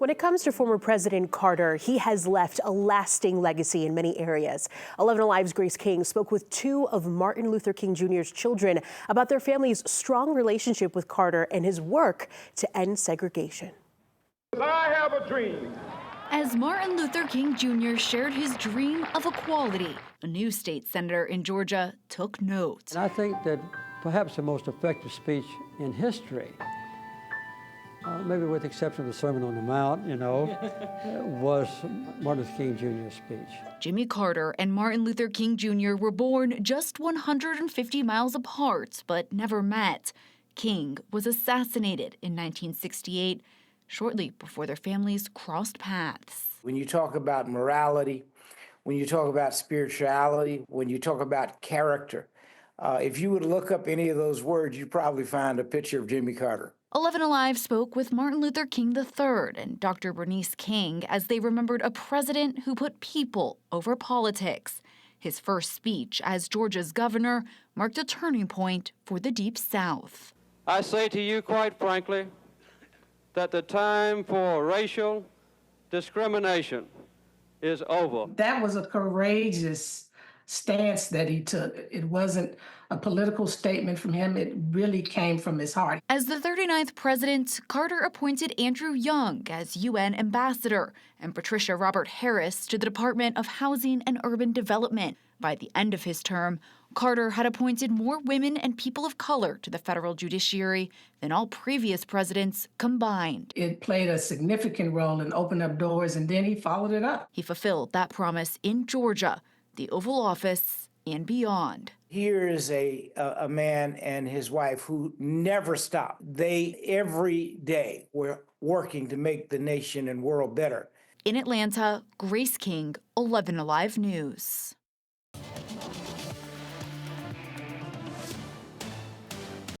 When it comes to former President Carter, he has left a lasting legacy in many areas. 11 Alive's Grace King spoke with two of Martin Luther King Jr.'s children about their family's strong relationship with Carter and his work to end segregation. I have a dream. As Martin Luther King Jr. shared his dream of equality, a new state senator in Georgia took note. And I think that perhaps the most effective speech in history, maybe with the exception of the Sermon on the Mount, was Martin Luther King Jr.'s speech. Jimmy Carter and Martin Luther King Jr. were born just 150 miles apart, but never met. King was assassinated in 1968, shortly before their families crossed paths. When you talk about morality, when you talk about spirituality, when you talk about character, if you would look up any of those words, you'd probably find a picture of Jimmy Carter. 11 Alive spoke with Martin Luther King III and Dr. Bernice King as they remembered a president who put people over politics. His first speech as Georgia's governor marked a turning point for the Deep South. I say to you quite frankly that the time for racial discrimination is over. That was a courageous stance that he took. It wasn't a political statement from him. It really came from his heart. As the 39th president, Carter appointed Andrew Young as UN ambassador and Patricia Robert Harris to the Department of Housing and Urban Development. By the end of his term, Carter had appointed more women and people of color to the federal judiciary than all previous presidents combined. It played a significant role in opening up doors, and then he followed it up. He fulfilled that promise in Georgia, the Oval Office, and beyond. Here is a man and his wife who never stopped. They every day were working to make the nation and world better. In Atlanta, Grace King, 11 Alive News.